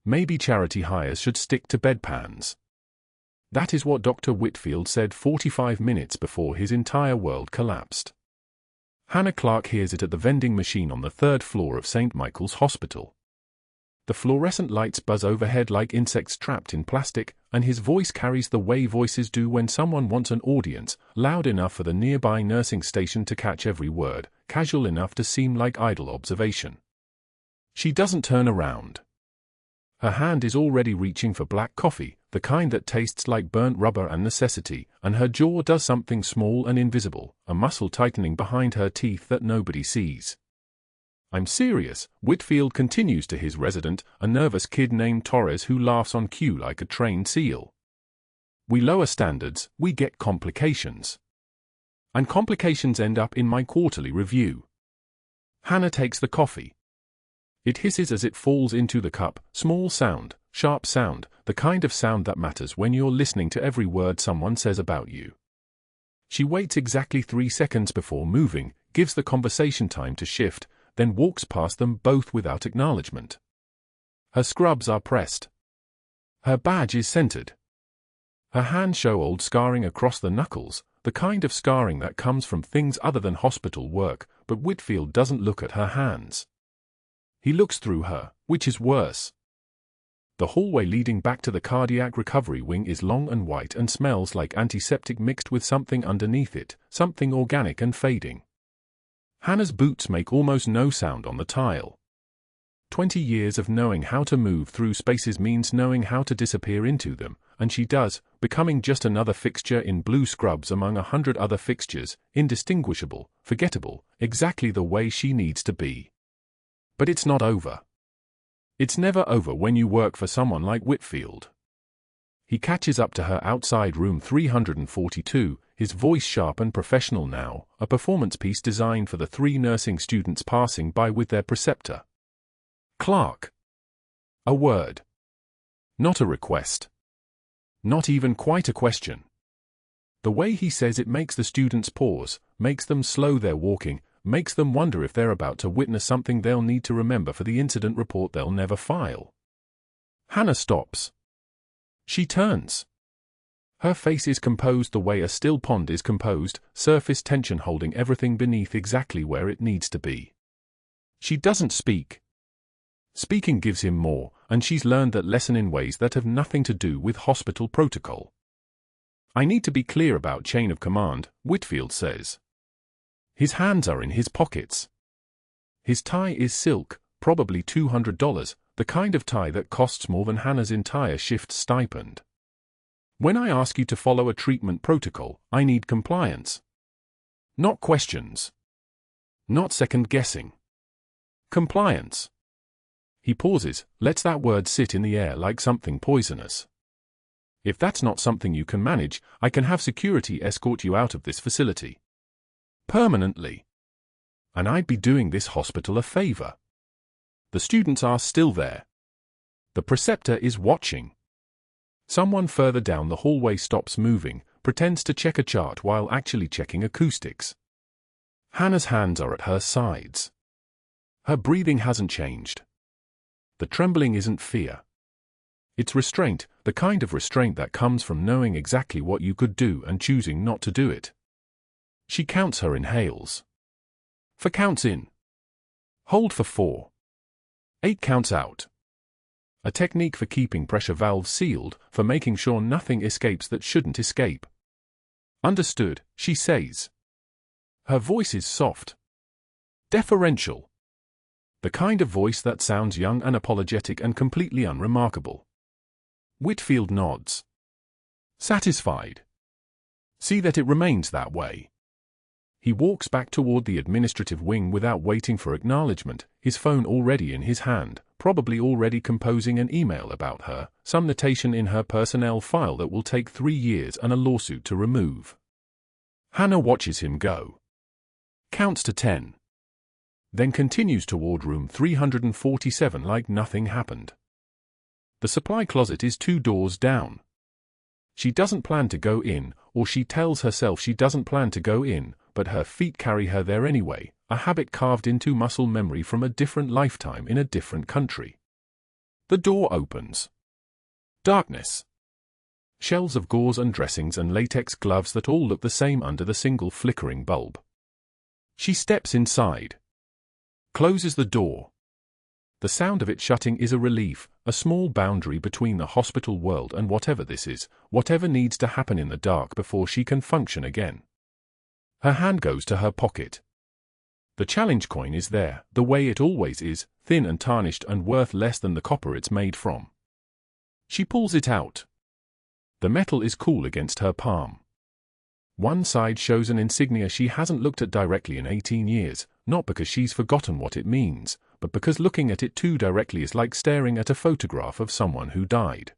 Maybe charity hires should stick to bedpans. That is what Dr. Whitfield said 45 minutes before his entire world collapsed. Hannah Clarke hears it at the vending machine on the 3rd floor of St. Michael's Hospital. The fluorescent lights buzz overhead like insects trapped in plastic, and his voice carries the way voices do when someone wants an audience, loud enough for the nearby nursing station to catch every word, casual enough to seem like idle observation. She doesn't turn around. Her hand is already reaching for black coffee, the kind that tastes like burnt rubber and necessity, and her jaw does something small and invisible, a muscle tightening behind her teeth that nobody sees. "I'm serious," Whitfield continues to his resident, a nervous kid named Torres who laughs on cue like a trained seal. "We lower standards, we get complications. And complications end up in my quarterly review." Hannah takes the coffee. It hisses as it falls into the cup, small sound, sharp sound, the kind of sound that matters when you're listening to every word someone says about you. She waits exactly 3 seconds before moving, gives the conversation time to shift, then walks past them both without acknowledgement. Her scrubs are pressed. Her badge is centered. Her hands show old scarring across the knuckles, the kind of scarring that comes from things other than hospital work, but Whitfield doesn't look at her hands. He looks through her, which is worse. The hallway leading back to the cardiac recovery wing is long and white and smells like antiseptic mixed with something underneath it, something organic and fading. Hannah's boots make almost no sound on the tile. 20 years of knowing how to move through spaces means knowing how to disappear into them, and she does, becoming just another fixture in blue scrubs among 100 other fixtures, indistinguishable, forgettable, exactly the way she needs to be. But it's not over. It's never over when you work for someone like Whitfield. He catches up to her outside room 342, his voice sharp and professional now, a performance piece designed for the 3 nursing students passing by with their preceptor. "Clarke." A word. Not a request. Not even quite a question. The way he says it makes the students pause, makes them slow their walking, makes them wonder if they're about to witness something they'll need to remember for the incident report they'll never file. Hannah stops. She turns. Her face is composed the way a still pond is composed, surface tension holding everything beneath exactly where it needs to be. She doesn't speak. Speaking gives him more, and she's learned that lesson in ways that have nothing to do with hospital protocol. "I need to be clear about chain of command," Whitfield says. His hands are in his pockets. His tie is silk, probably $200, the kind of tie that costs more than Hannah's entire shift stipend. "When I ask you to follow a treatment protocol, I need compliance. Not questions. Not second-guessing. Compliance." He pauses, lets that word sit in the air like something poisonous. "If that's not something you can manage, I can have security escort you out of this facility. Permanently. And I'd be doing this hospital a favor." The students are still there. The preceptor is watching. Someone further down the hallway stops moving, pretends to check a chart while actually checking acoustics. Hannah's hands are at her sides. Her breathing hasn't changed. The trembling isn't fear. It's restraint, the kind of restraint that comes from knowing exactly what you could do and choosing not to do it. She counts her inhales. 4 counts in. Hold for 4. 8 counts out. A technique for keeping pressure valves sealed, for making sure nothing escapes that shouldn't escape. "Understood," she says. Her voice is soft. Deferential. The kind of voice that sounds young and apologetic and completely unremarkable. Whitfield nods. Satisfied. See that it remains that way. He walks back toward the administrative wing without waiting for acknowledgement, his phone already in his hand, probably already composing an email about her, some notation in her personnel file that will take 3 years and a lawsuit to remove. Hannah watches him go. Counts to 10. Then continues toward room 347 like nothing happened. The supply closet is 2 doors down. She doesn't plan to go in, or she tells herself she doesn't plan to go in, but her feet carry her there anyway, a habit carved into muscle memory from a different lifetime in a different country. The door opens. Darkness. Shelves of gauze and dressings and latex gloves that all look the same under the single flickering bulb. She steps inside. Closes the door. The sound of it shutting is a relief, a small boundary between the hospital world and whatever this is, whatever needs to happen in the dark before she can function again. Her hand goes to her pocket. The challenge coin is there, the way it always is, thin and tarnished and worth less than the copper it's made from. She pulls it out. The metal is cool against her palm. One side shows an insignia she hasn't looked at directly in 18 years, not because she's forgotten what it means, but because looking at it too directly is like staring at a photograph of someone who died.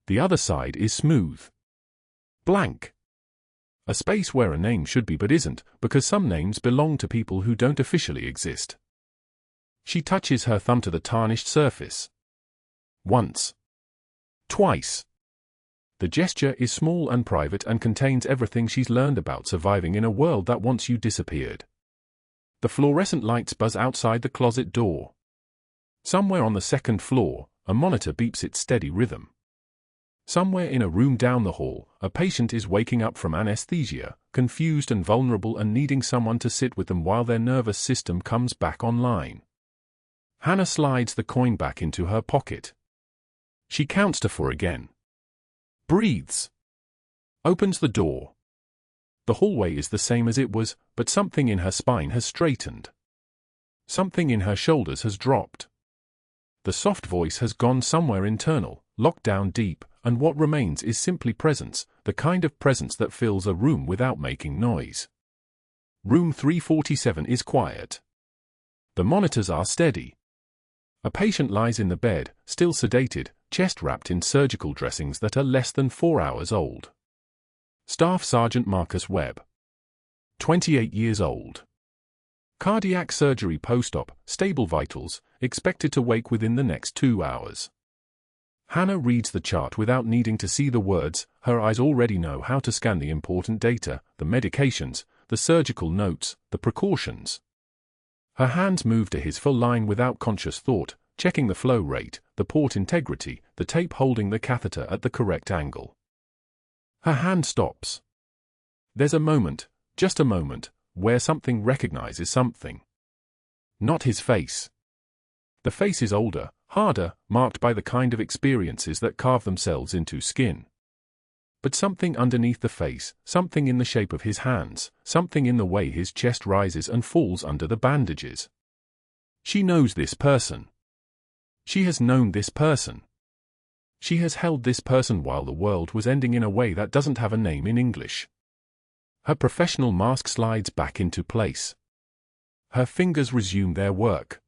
The other side is smooth. Blank. A space where a name should be but isn't, because some names belong to people who don't officially exist. She touches her thumb to the tarnished surface. Once. Twice. The gesture is small and private and contains everything she's learned about surviving in a world that once you disappeared. The fluorescent lights buzz outside the closet door. Somewhere on the second floor, a monitor beeps its steady rhythm. Somewhere in a room down the hall, a patient is waking up from anesthesia, confused and vulnerable and needing someone to sit with them while their nervous system comes back online. Hannah slides the coin back into her pocket. She counts to 4 again. Breathes. Opens the door. The hallway is the same as it was, but something in her spine has straightened. Something in her shoulders has dropped. The soft voice has gone somewhere internal, locked down deep, and what remains is simply presence, the kind of presence that fills a room without making noise. Room 347 is quiet. The monitors are steady. A patient lies in the bed, still sedated, chest wrapped in surgical dressings that are less than 4 hours old. Staff Sergeant Marcus Webb. 28 years old. Cardiac surgery post-op, stable vitals, expected to wake within the next 2 hours. Hannah reads the chart without needing to see the words, her eyes already know how to scan the important data, the medications, the surgical notes, the precautions. Her hands move to his full line without conscious thought, checking the flow rate, the port integrity, the tape holding the catheter at the correct angle. Her hand stops. There's a moment, just a moment, where something recognizes something. Not his face. The face is older, harder, marked by the kind of experiences that carve themselves into skin. But something underneath the face, something in the shape of his hands, something in the way his chest rises and falls under the bandages. She knows this person. She has known this person. She has held this person while the world was ending in a way that doesn't have a name in English. Her professional mask slides back into place. Her fingers resume their work.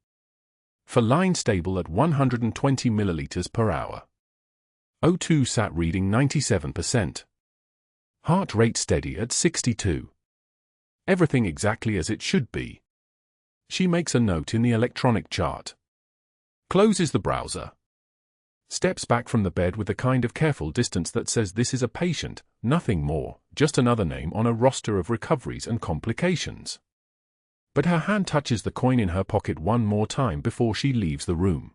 For line stable at 120 milliliters per hour. O2 sat reading 97%. Heart rate steady at 62. Everything exactly as it should be. She makes a note in the electronic chart. Closes the browser. Steps back from the bed with the kind of careful distance that says this is a patient, nothing more, just another name on a roster of recoveries and complications. But her hand touches the coin in her pocket one more time before she leaves the room.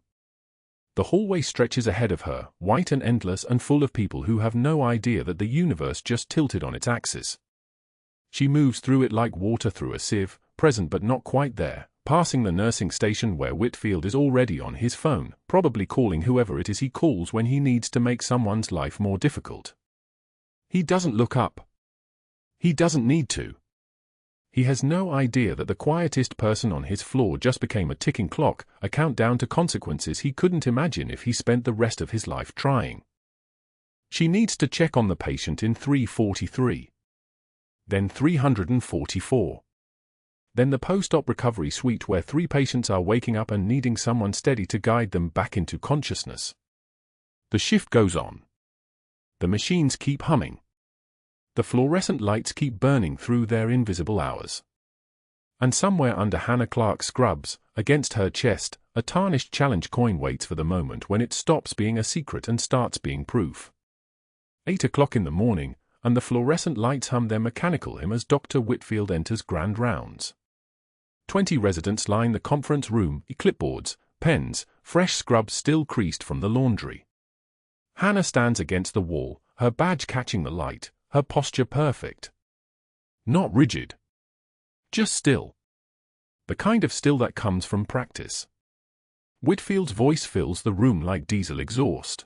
The hallway stretches ahead of her, white and endless and full of people who have no idea that the universe just tilted on its axis. She moves through it like water through a sieve, present but not quite there, passing the nursing station where Whitfield is already on his phone, probably calling whoever it is he calls when he needs to make someone's life more difficult. He doesn't look up. He doesn't need to. He has no idea that the quietest person on his floor just became a ticking clock, a countdown to consequences he couldn't imagine if he spent the rest of his life trying. She needs to check on the patient in 343. Then 344. Then the post-op recovery suite where 3 patients are waking up and needing someone steady to guide them back into consciousness. The shift goes on. The machines keep humming. The fluorescent lights keep burning through their invisible hours. And somewhere under Hannah Clarke's scrubs, against her chest, a tarnished challenge coin waits for the moment when it stops being a secret and starts being proof. 8 o'clock in the morning, and the fluorescent lights hum their mechanical hymn as Dr. Whitfield enters grand rounds. 20 residents line the conference room, clipboards, pens, fresh scrubs still creased from the laundry. Hannah stands against the wall, her badge catching the light, her posture perfect. Not rigid. Just still. The kind of still that comes from practice. Whitfield's voice fills the room like diesel exhaust.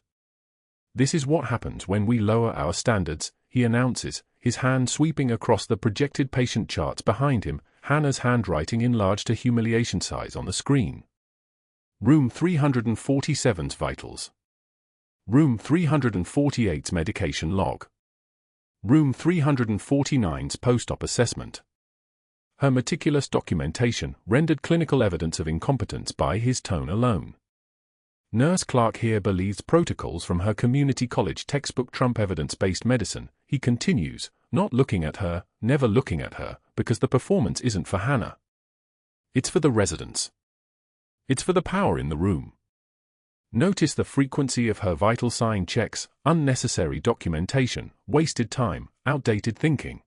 "This is what happens when we lower our standards," he announces, his hand sweeping across the projected patient charts behind him, Hannah's handwriting enlarged to humiliation size on the screen. Room 347's vitals. Room 348's medication log. Room 349's post-op assessment. Her meticulous documentation rendered clinical evidence of incompetence by his tone alone. Nurse Clarke here believes protocols from her community college textbook trump evidence-based medicine, he continues, not looking at her, never looking at her, because the performance isn't for Hannah. It's for the residents. It's for the power in the room. Notice the frequency of her vital sign checks, unnecessary documentation, wasted time, outdated thinking.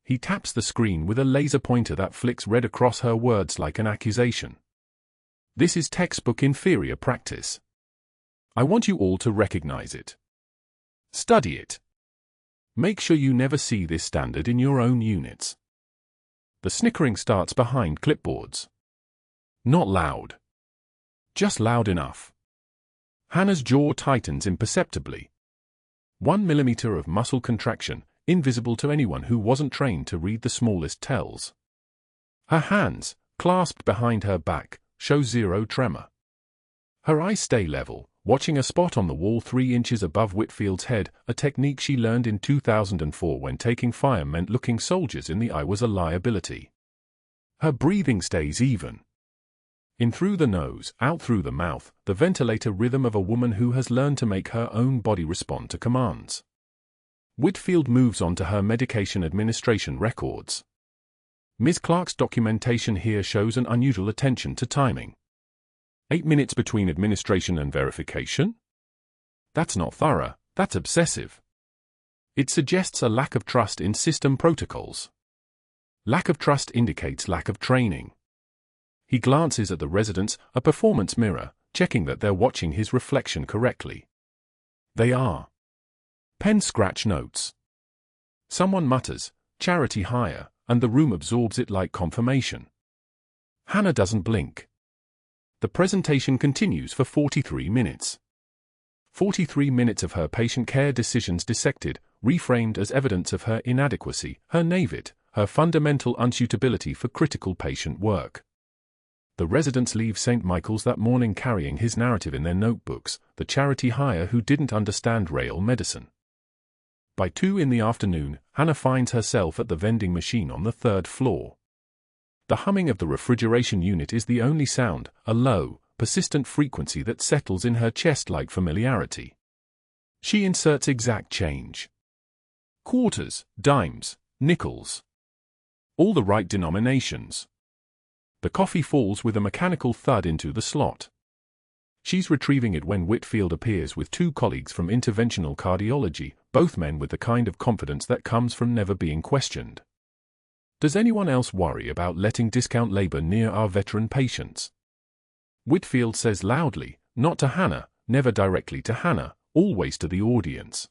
He taps the screen with a laser pointer that flicks red across her words like an accusation. This is textbook inferior practice. I want you all to recognize it. Study it. Make sure you never see this standard in your own units. The snickering starts behind clipboards. Not loud. Just loud enough. Hannah's jaw tightens imperceptibly. 1 millimeter of muscle contraction, invisible to anyone who wasn't trained to read the smallest tells. Her hands, clasped behind her back, show zero tremor. Her eyes stay level, watching a spot on the wall 3 inches above Whitfield's head, a technique she learned in 2004 when taking fire meant looking soldiers in the eye was a liability. Her breathing stays even. In through the nose, out through the mouth, the ventilator rhythm of a woman who has learned to make her own body respond to commands. Whitfield moves on to her medication administration records. Ms. Clarke's documentation here shows an unusual attention to timing. 8 minutes between administration and verification? That's not thorough, that's obsessive. It suggests a lack of trust in system protocols. Lack of trust indicates lack of training. He glances at the residents, a performance mirror, checking that they're watching his reflection correctly. They are. Pen scratch notes. Someone mutters, "Charity hire," and the room absorbs it like confirmation. Hannah doesn't blink. The presentation continues for 43 minutes. 43 minutes of her patient care decisions dissected, reframed as evidence of her inadequacy, her naivete, her fundamental unsuitability for critical patient work. The residents leave St. Michael's that morning carrying his narrative in their notebooks, the charity hire who didn't understand real medicine. By 2 in the afternoon, Hannah finds herself at the vending machine on the 3rd floor. The humming of the refrigeration unit is the only sound, a low, persistent frequency that settles in her chest like familiarity. She inserts exact change. Quarters, dimes, nickels. All the right denominations. The coffee falls with a mechanical thud into the slot. She's retrieving it when Whitfield appears with 2 colleagues from interventional cardiology, both men with the kind of confidence that comes from never being questioned. Does anyone else worry about letting discount labor near our veteran patients? Whitfield says loudly, not to Hannah, never directly to Hannah, always to the audience.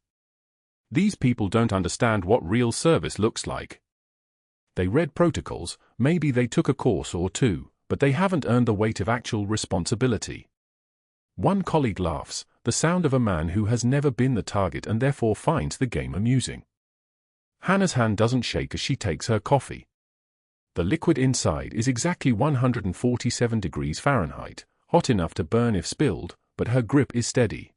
These people don't understand what real service looks like. They read protocols, maybe they took a course or 2, but they haven't earned the weight of actual responsibility. One colleague laughs, the sound of a man who has never been the target and therefore finds the game amusing. Hannah's hand doesn't shake as she takes her coffee. The liquid inside is exactly 147 degrees Fahrenheit, hot enough to burn if spilled, but her grip is steady.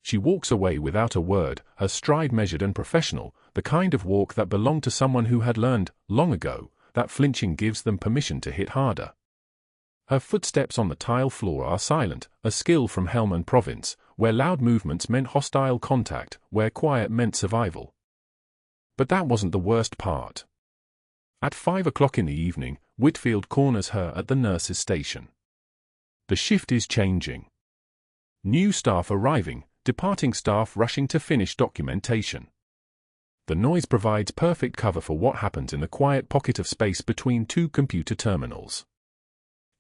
She walks away without a word, her stride measured and professional, the kind of walk that belonged to someone who had learned, long ago, that flinching gives them permission to hit harder. Her footsteps on the tile floor are silent, a skill from Helmand Province, where loud movements meant hostile contact, where quiet meant survival. But that wasn't the worst part. At 5 o'clock in the evening, Whitfield corners her at the nurse's station. The shift is changing. New staff arriving, departing staff rushing to finish documentation. The noise provides perfect cover for what happens in the quiet pocket of space between 2 computer terminals.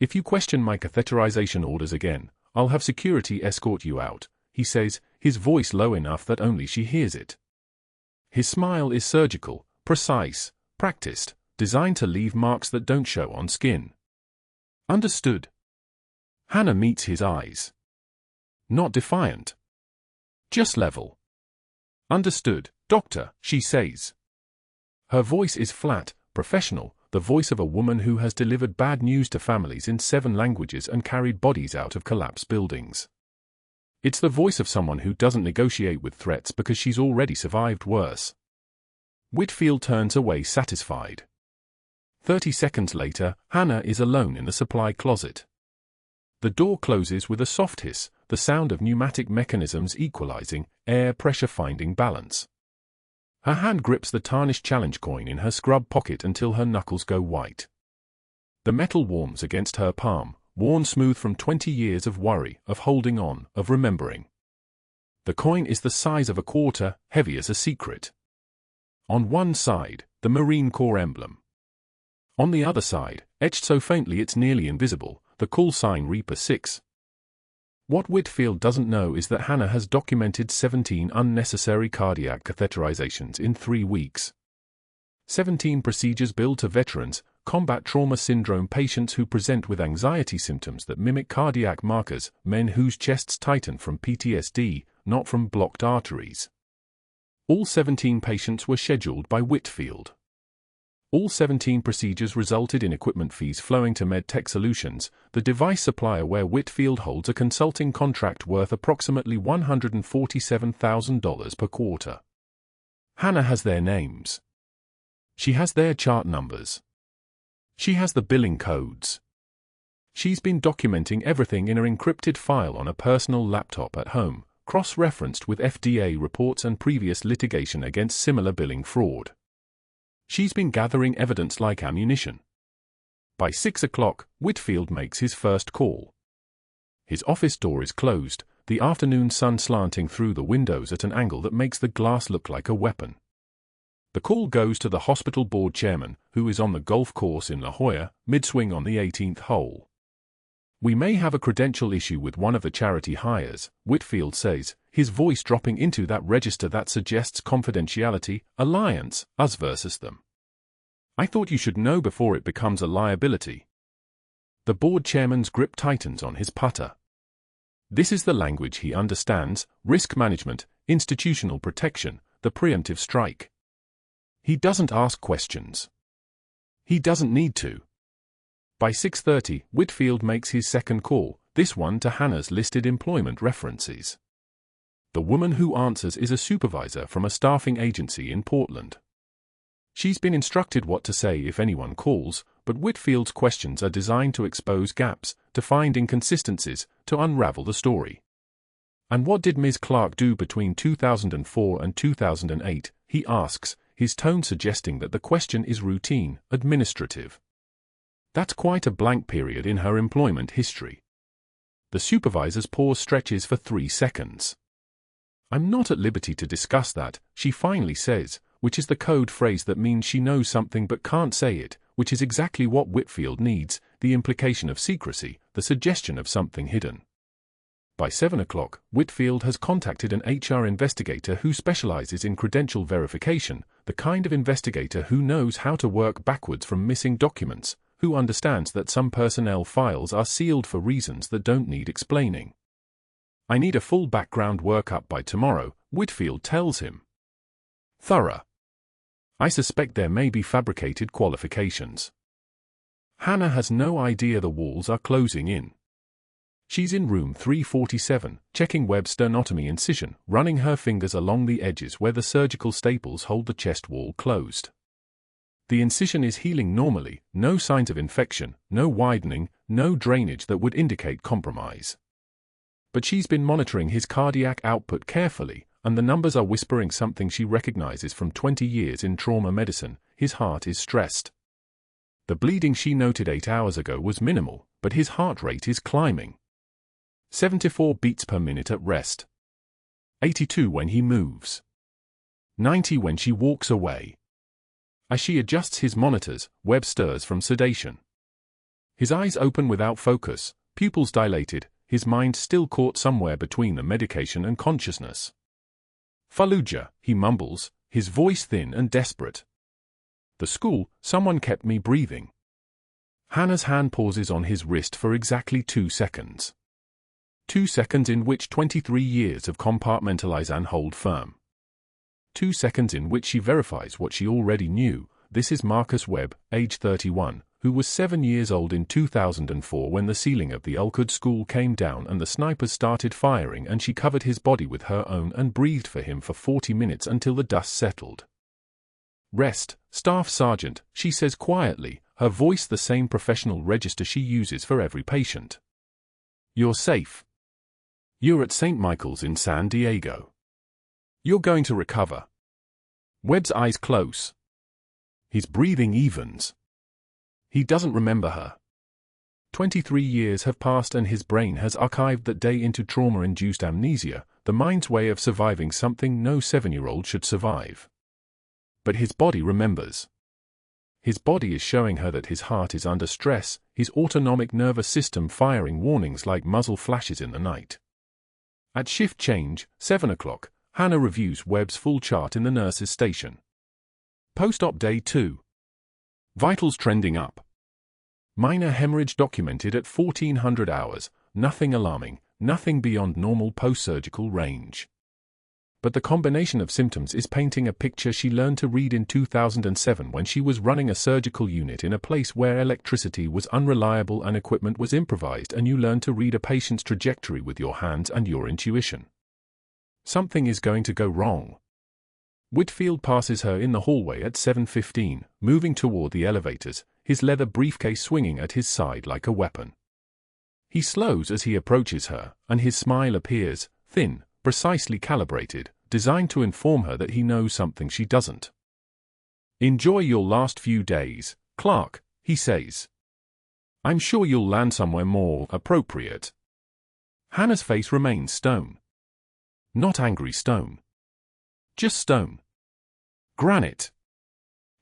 "If you question my catheterization orders again, I'll have security escort you out," he says, his voice low enough that only she hears it. His smile is surgical, precise, practiced, designed to leave marks that don't show on skin. "Understood." Hannah meets his eyes. Not defiant. Just level. "Understood, doctor," she says. Her voice is flat, professional, the voice of a woman who has delivered bad news to families in 7 languages and carried bodies out of collapsed buildings. It's the voice of someone who doesn't negotiate with threats because she's already survived worse. Whitfield turns away satisfied. 30 seconds later, Hannah is alone in the supply closet. The door closes with a soft hiss, the sound of pneumatic mechanisms equalizing, air pressure finding balance. Her hand grips the tarnished challenge coin in her scrub pocket until her knuckles go white. The metal warms against her palm, worn smooth from 20 years of worry, of holding on, of remembering. The coin is the size of a quarter, heavy as a secret. On one side, the Marine Corps emblem. On the other side, etched so faintly it's nearly invisible, the call sign Reaper 6. What Whitfield doesn't know is that Hannah has documented 17 unnecessary cardiac catheterizations in 3 weeks. 17 procedures billed to veterans, combat trauma syndrome patients who present with anxiety symptoms that mimic cardiac markers, men whose chests tighten from PTSD, not from blocked arteries. All 17 patients were scheduled by Whitfield. All 17 procedures resulted in equipment fees flowing to MedTech Solutions, the device supplier where Whitfield holds a consulting contract worth approximately $147,000 per quarter. Hannah has their names. She has their chart numbers. She has the billing codes. She's been documenting everything in an encrypted file on a personal laptop at home, cross-referenced with FDA reports and previous litigation against similar billing fraud. She's been gathering evidence like ammunition. By 6 o'clock, Whitfield makes his first call. His office door is closed, the afternoon sun slanting through the windows at an angle that makes the glass look like a weapon. The call goes to the hospital board chairman, who is on the golf course in La Jolla, mid-swing on the 18th hole. "We may have a credential issue with one of the charity hires," Whitfield says, his voice dropping into that register that suggests confidentiality, alliance, us versus them. "I thought you should know before it becomes a liability." The board chairman's grip tightens on his putter. This is the language he understands: risk management, institutional protection, the preemptive strike. He doesn't ask questions. He doesn't need to. By 6:30, Whitfield makes his second call, this one to Hannah's listed employment references. The woman who answers is a supervisor from a staffing agency in Portland. She's been instructed what to say if anyone calls, but Whitfield's questions are designed to expose gaps, to find inconsistencies, to unravel the story. "And what did Ms. Clarke do between 2004 and 2008, he asks, his tone suggesting that the question is routine, administrative. That's quite a blank period in her employment history. The supervisor's pause stretches for 3 seconds. "I'm not at liberty to discuss that," she finally says, which is the code phrase that means she knows something but can't say it, which is exactly what Whitfield needs, the implication of secrecy, the suggestion of something hidden. By 7 o'clock, Whitfield has contacted an HR investigator who specializes in credential verification, the kind of investigator who knows how to work backwards from missing documents, who understands that some personnel files are sealed for reasons that don't need explaining. "I need a full background workup by tomorrow," Whitfield tells him. "Thorough. I suspect there may be fabricated qualifications." Hannah has no idea the walls are closing in. She's in room 347, checking Webb's sternotomy incision, running her fingers along the edges where the surgical staples hold the chest wall closed. The incision is healing normally, no signs of infection, no widening, no drainage that would indicate compromise. But she's been monitoring his cardiac output carefully, and the numbers are whispering something she recognizes from 20 years in trauma medicine: his heart is stressed. The bleeding she noted 8 hours ago was minimal, but his heart rate is climbing. 74 beats per minute at rest. 82 when he moves. 90 when she walks away. As she adjusts his monitors, Webb stirs from sedation. His eyes open without focus, pupils dilated, his mind still caught somewhere between the medication and consciousness. Fallujah, he mumbles, his voice thin and desperate. The school, someone kept me breathing. Hannah's hand pauses on his wrist for exactly 2 seconds. 2 seconds in which 23 years of compartmentalize and hold firm. 2 seconds in which she verifies what she already knew. This is Marcus Webb, age 31, who was 7 years old in 2004 when the ceiling of the Ulkud school came down and the snipers started firing, and she covered his body with her own and breathed for him for 40 minutes until the dust settled. "Rest, Staff Sergeant," she says quietly, her voice the same professional register she uses for every patient. "You're safe. You're at St. Michael's in San Diego. You're going to recover." Webb's eyes close. His breathing evens. He doesn't remember her. 23 years have passed and his brain has archived that day into trauma-induced amnesia, the mind's way of surviving something no 7-year-old should survive. But his body remembers. His body is showing her that his heart is under stress, his autonomic nervous system firing warnings like muzzle flashes in the night. At shift change, 7 o'clock, Hannah reviews Webb's full chart in the nurse's station. Post-op day 2. Vitals trending up. Minor hemorrhage documented at 1400 hours, nothing alarming, nothing beyond normal post-surgical range. But the combination of symptoms is painting a picture she learned to read in 2007 when she was running a surgical unit in a place where electricity was unreliable and equipment was improvised, and you learn to read a patient's trajectory with your hands and your intuition. Something is going to go wrong. Whitfield passes her in the hallway at 7:15, moving toward the elevators, his leather briefcase swinging at his side like a weapon. He slows as he approaches her, and his smile appears, thin, precisely calibrated, designed to inform her that he knows something she doesn't. "Enjoy your last few days, Clarke," he says. "I'm sure you'll land somewhere more appropriate." Hannah's face remains stone. Not angry stone. Just stone. Granite.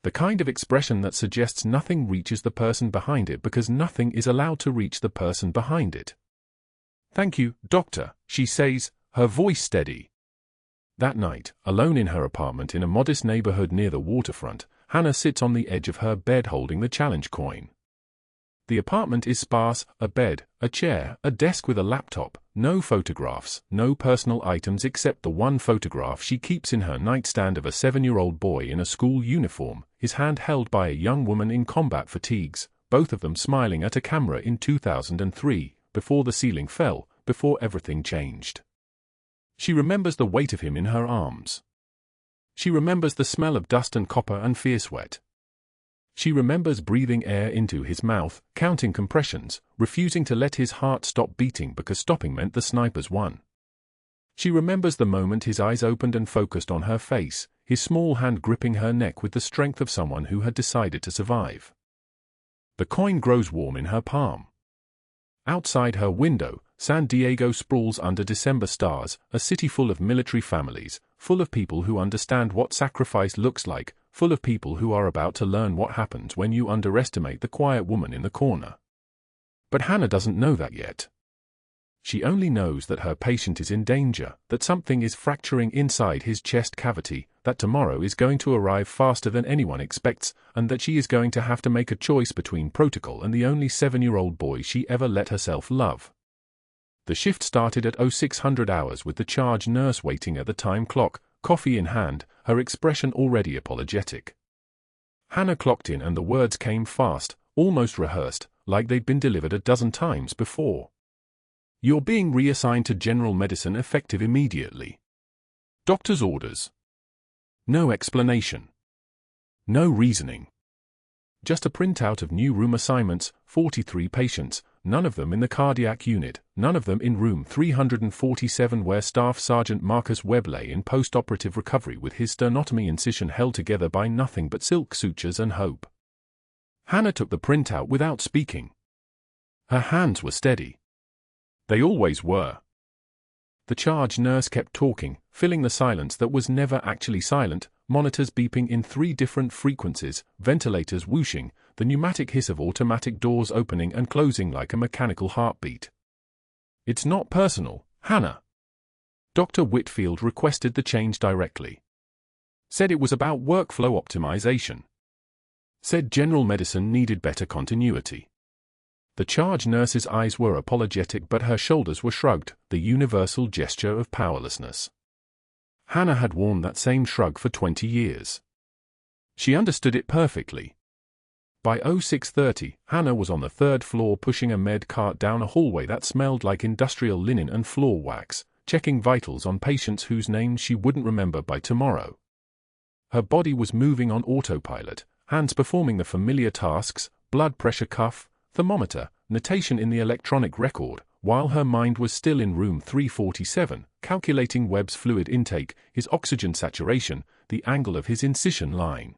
The kind of expression that suggests nothing reaches the person behind it because nothing is allowed to reach the person behind it. "Thank you, doctor," she says, her voice steady. That night, alone in her apartment in a modest neighborhood near the waterfront, Hannah sits on the edge of her bed holding the challenge coin. The apartment is sparse: a bed, a chair, a desk with a laptop, no photographs, no personal items except the one photograph she keeps in her nightstand of a 7-year-old boy in a school uniform, his hand held by a young woman in combat fatigues, both of them smiling at a camera in 2003, before the ceiling fell, before everything changed. She remembers the weight of him in her arms. She remembers the smell of dust and copper and fear sweat. She remembers breathing air into his mouth, counting compressions, refusing to let his heart stop beating because stopping meant the snipers won. She remembers the moment his eyes opened and focused on her face, his small hand gripping her neck with the strength of someone who had decided to survive. The coin grows warm in her palm. Outside her window, San Diego sprawls under December stars, a city full of military families, full of people who understand what sacrifice looks like, full of people who are about to learn what happens when you underestimate the quiet woman in the corner. But Hannah doesn't know that yet. She only knows that her patient is in danger, that something is fracturing inside his chest cavity, that tomorrow is going to arrive faster than anyone expects, and that she is going to have to make a choice between protocol and the only 7-year-old boy she ever let herself love. The shift started at 0600 hours with the charge nurse waiting at the time clock, coffee in hand, her expression already apologetic. Hannah clocked in and the words came fast, almost rehearsed, like they'd been delivered a dozen times before. "You're being reassigned to general medicine effective immediately. Doctor's orders." No explanation. No reasoning. Just a printout of new room assignments, 43 patients, none of them in the cardiac unit, none of them in room 347 where Staff Sergeant Marcus Webb lay in post-operative recovery with his sternotomy incision held together by nothing but silk sutures and hope. Hannah took the printout without speaking. Her hands were steady. They always were. The charge nurse kept talking, filling the silence that was never actually silent, monitors beeping in 3 different frequencies, ventilators whooshing, the pneumatic hiss of automatic doors opening and closing like a mechanical heartbeat. "It's not personal, Hannah." Dr. Whitfield requested the change directly. Said it was about workflow optimization. Said general medicine needed better continuity. The charge nurse's eyes were apologetic, but her shoulders were shrugged, the universal gesture of powerlessness. Hannah had worn that same shrug for 20 years. She understood it perfectly. By 06:30, Hannah was on the 3rd floor pushing a med cart down a hallway that smelled like industrial linen and floor wax, checking vitals on patients whose names she wouldn't remember by tomorrow. Her body was moving on autopilot, hands performing the familiar tasks, blood pressure cuff, thermometer, notation in the electronic record, while her mind was still in room 347, calculating Webb's fluid intake, his oxygen saturation, the angle of his incision line.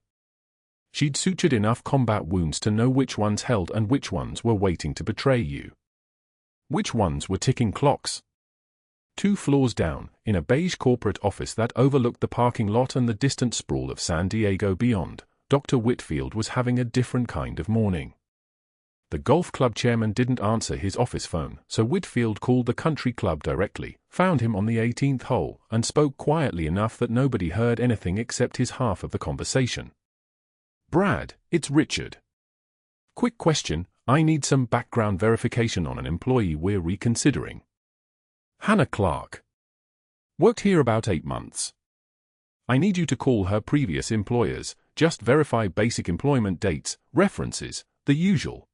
She'd sutured enough combat wounds to know which ones held and which ones were waiting to betray you. Which ones were ticking clocks. 2 floors down, in a beige corporate office that overlooked the parking lot and the distant sprawl of San Diego beyond, Dr. Whitfield was having a different kind of morning. The golf club chairman didn't answer his office phone, so Whitfield called the country club directly, found him on the 18th hole, and spoke quietly enough that nobody heard anything except his half of the conversation. "Brad, it's Richard. Quick question, I need some background verification on an employee we're reconsidering. Hannah Clarke. Worked here about 8 months. I need you to call her previous employers, just verify basic employment dates, references, the usual."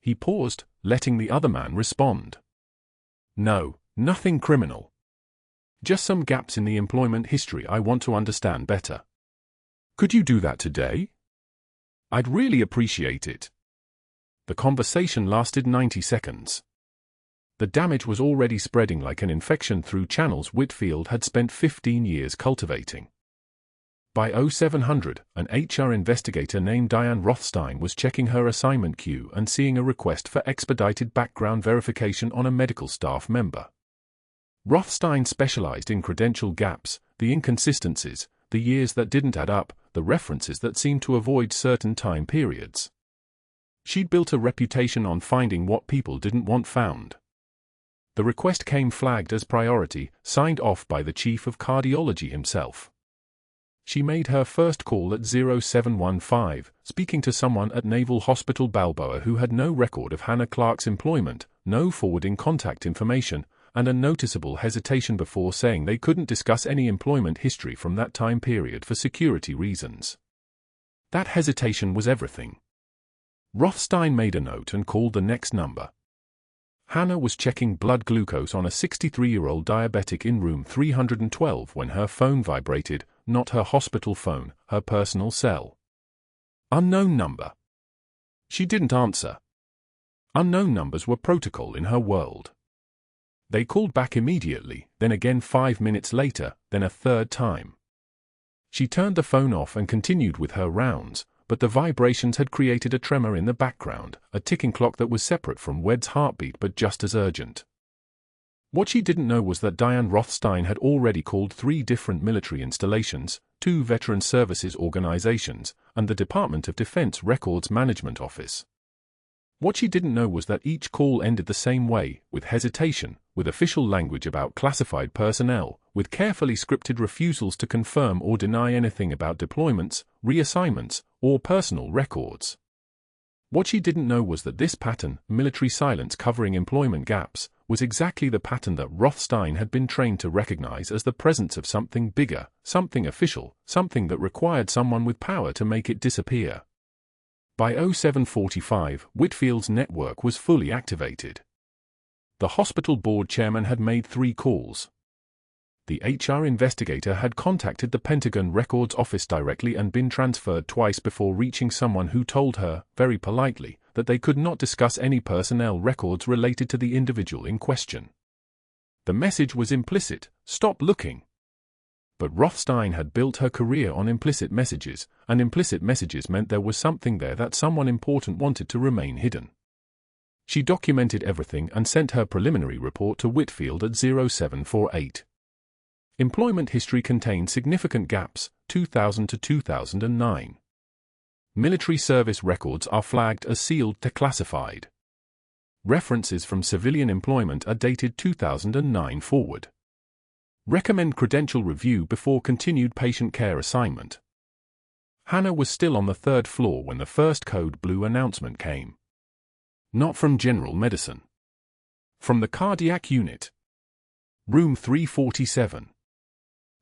He paused, letting the other man respond. "No, nothing criminal. Just some gaps in the employment history I want to understand better. Could you do that today? I'd really appreciate it." The conversation lasted 90 seconds. The damage was already spreading like an infection through channels Whitfield had spent 15 years cultivating. By 0700, an HR investigator named Diane Rothstein was checking her assignment queue and seeing a request for expedited background verification on a medical staff member. Rothstein specialized in credential gaps, the inconsistencies, the years that didn't add up, the references that seemed to avoid certain time periods. She'd built a reputation on finding what people didn't want found. The request came flagged as priority, signed off by the chief of cardiology himself. She made her first call at 0715, speaking to someone at Naval Hospital Balboa who had no record of Hannah Clarke's employment, no forwarding contact information, and a noticeable hesitation before saying they couldn't discuss any employment history from that time period for security reasons. That hesitation was everything. Rothstein made a note and called the next number. Hannah was checking blood glucose on a 63-year-old diabetic in room 312 when her phone vibrated, not her hospital phone, her personal cell. Unknown number. She didn't answer. Unknown numbers were protocol in her world. They called back immediately, then again 5 minutes later, then a third time. She turned the phone off and continued with her rounds, but the vibrations had created a tremor in the background, a ticking clock that was separate from Webb's heartbeat but just as urgent. What she didn't know was that Diane Rothstein had already called 3 different military installations, 2 veteran services organizations, and the Department of Defense Records Management Office. What she didn't know was that each call ended the same way, with hesitation, with official language about classified personnel, with carefully scripted refusals to confirm or deny anything about deployments, reassignments, or personal records. What she didn't know was that this pattern, military silence covering employment gaps, was exactly the pattern that Rothstein had been trained to recognize as the presence of something bigger, something official, something that required someone with power to make it disappear. By 0745, Whitfield's network was fully activated. The hospital board chairman had made 3 calls. The HR investigator had contacted the Pentagon Records Office directly and been transferred twice before reaching someone who told her, very politely, that they could not discuss any personnel records related to the individual in question. The message was implicit: stop looking. But Rothstein had built her career on implicit messages, and implicit messages meant there was something there that someone important wanted to remain hidden. She documented everything and sent her preliminary report to Whitfield at 0748. Employment history contained significant gaps, 2000 to 2009. Military service records are flagged as sealed to classified. References from civilian employment are dated 2009 forward. Recommend credential review before continued patient care assignment. Hannah was still on the 3rd floor when the first code blue announcement came. Not from general medicine. From the cardiac unit. Room 347.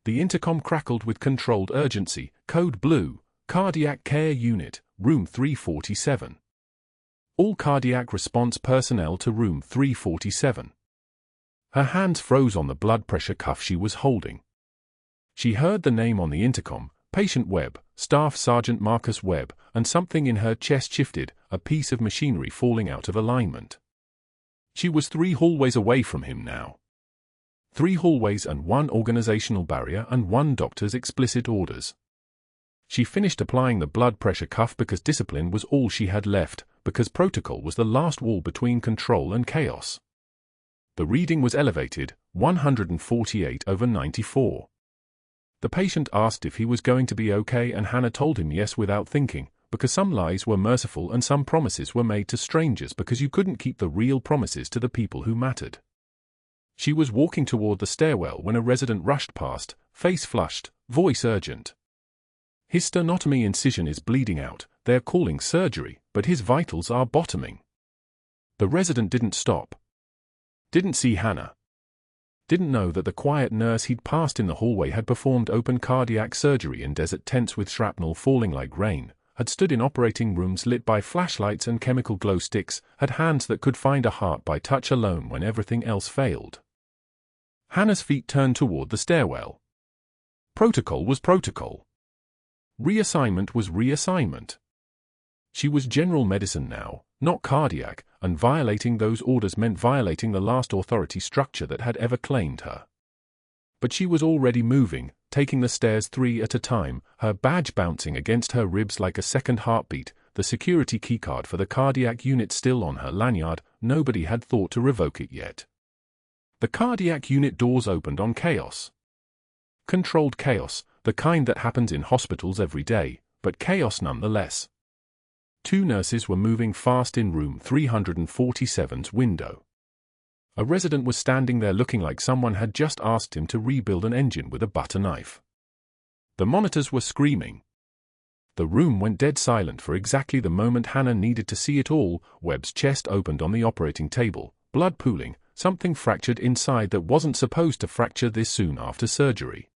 The intercom crackled with controlled urgency. Code blue, cardiac care unit, room 347. All cardiac response personnel to room 347. Her hands froze on the blood pressure cuff she was holding. She heard the name on the intercom, Patient Webb, Staff Sergeant Marcus Webb, and something in her chest shifted, a piece of machinery falling out of alignment. She was 3 hallways away from him now. 3 hallways and 1 organizational barrier and 1 doctor's explicit orders. She finished applying the blood pressure cuff because discipline was all she had left, because protocol was the last wall between control and chaos. The reading was elevated, 148/94. The patient asked if he was going to be okay and Hannah told him yes without thinking, because some lies were merciful and some promises were made to strangers because you couldn't keep the real promises to the people who mattered. She was walking toward the stairwell when a resident rushed past, face flushed, voice urgent. His sternotomy incision is bleeding out, they're calling surgery, but his vitals are bottoming. The resident didn't stop. Didn't see Hannah. Didn't know that the quiet nurse he'd passed in the hallway had performed open cardiac surgery in desert tents with shrapnel falling like rain, had stood in operating rooms lit by flashlights and chemical glow sticks, had hands that could find a heart by touch alone when everything else failed. Hannah's feet turned toward the stairwell. Protocol was protocol. Reassignment was reassignment. She was general medicine now, not cardiac, and violating those orders meant violating the last authority structure that had ever claimed her. But she was already moving, taking the stairs 3 at a time, her badge bouncing against her ribs like a second heartbeat, the security keycard for the cardiac unit still on her lanyard. Nobody had thought to revoke it yet. The cardiac unit doors opened on chaos. Controlled chaos, the kind that happens in hospitals every day, but chaos nonetheless. 2 nurses were moving fast in room 347's window. A resident was standing there looking like someone had just asked him to rebuild an engine with a butter knife. The monitors were screaming. The room went dead silent for exactly the moment Hannah needed to see it all. Webb's chest opened on the operating table, blood pooling, something fractured inside that wasn't supposed to fracture this soon after surgery.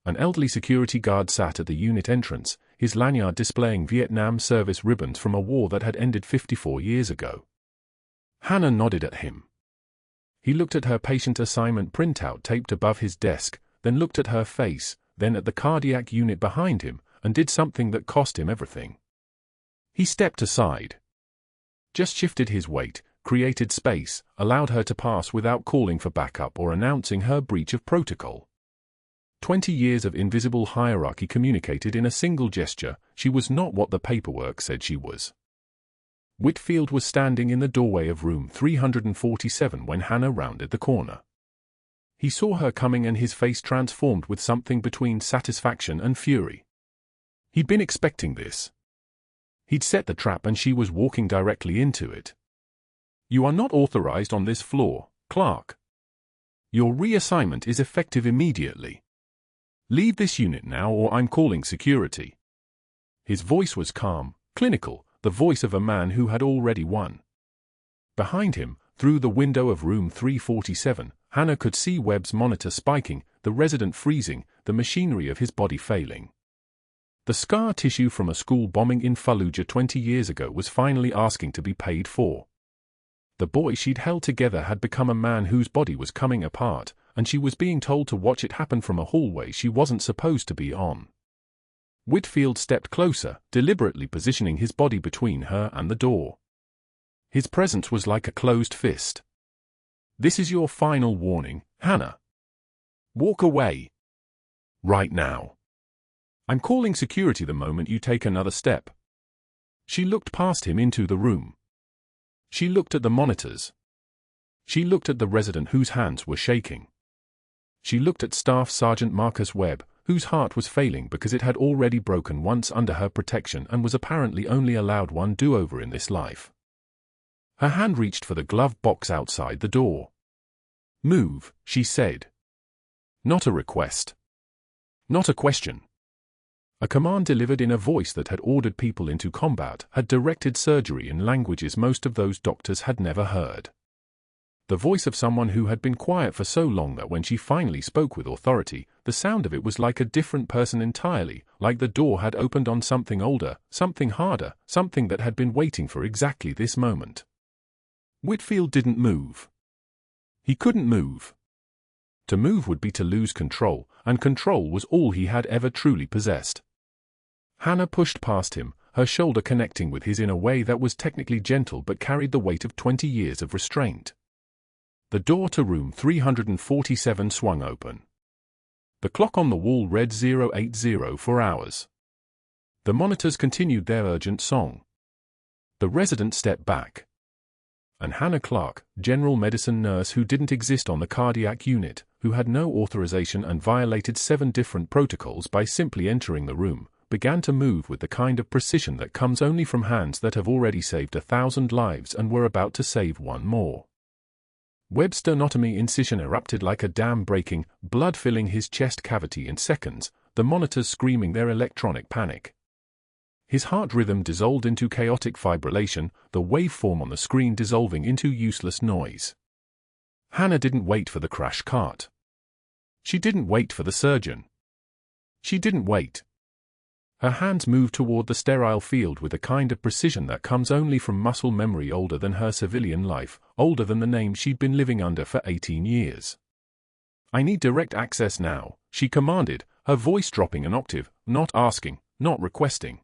An elderly security guard sat at the unit entrance, his lanyard displaying Vietnam service ribbons from a war that had ended 54 years ago. Hannah nodded at him. He looked at her patient assignment printout taped above his desk, then looked at her face, then at the cardiac unit behind him, and did something that cost him everything. He stepped aside. Just shifted his weight, created space, allowed her to pass without calling for backup or announcing her breach of protocol. 20 years of invisible hierarchy communicated in a single gesture. She was not what the paperwork said she was. Whitfield was standing in the doorway of room 347 when Hannah rounded the corner. He saw her coming and his face transformed with something between satisfaction and fury. He'd been expecting this. He'd set the trap and she was walking directly into it. "You are not authorized on this floor, Clarke. Your reassignment is effective immediately. Leave this unit now or I'm calling security." His voice was calm, clinical, the voice of a man who had already won. Behind him, through the window of room 347, Hannah could see Webb's monitor spiking, the resident freezing, the machinery of his body failing. The scar tissue from a school bombing in Fallujah 20 years ago was finally asking to be paid for. The boy she'd held together had become a man whose body was coming apart, and she was being told to watch it happen from a hallway she wasn't supposed to be on. Whitfield stepped closer, deliberately positioning his body between her and the door. His presence was like a closed fist. "This is your final warning, Hannah. Walk away. Right now. I'm calling security the moment you take another step." She looked past him into the room. She looked at the monitors. She looked at the resident whose hands were shaking. She looked at Staff Sergeant Marcus Webb, whose heart was failing because it had already broken once under her protection and was apparently only allowed one do-over in this life. Her hand reached for the glove box outside the door. "Move," she said. Not a request. Not a question. A command delivered in a voice that had ordered people into combat, had directed surgery in languages most of those doctors had never heard. The voice of someone who had been quiet for so long that when she finally spoke with authority, the sound of it was like a different person entirely, like the door had opened on something older, something harder, something that had been waiting for exactly this moment. Whitfield didn't move. He couldn't move. To move would be to lose control, and control was all he had ever truly possessed. Hannah pushed past him, her shoulder connecting with his in a way that was technically gentle but carried the weight of 20 years of restraint. The door to room 347 swung open. The clock on the wall read 080 for hours. The monitors continued their urgent song. The resident stepped back. And Hannah Clarke, general medicine nurse who didn't exist on the cardiac unit, who had no authorization and violated 7 different protocols by simply entering the room, began to move with the kind of precision that comes only from hands that have already saved 1,000 lives and were about to save one more. Webb's sternotomy incision erupted like a dam breaking, blood filling his chest cavity in seconds, the monitors screaming their electronic panic. His heart rhythm dissolved into chaotic fibrillation, the waveform on the screen dissolving into useless noise. Hannah didn't wait for the crash cart. She didn't wait for the surgeon. She didn't wait. Her hands moved toward the sterile field with a kind of precision that comes only from muscle memory older than her civilian life, older than the name she'd been living under for 18 years. "I need direct access now," she commanded, her voice dropping an octave, not asking, not requesting.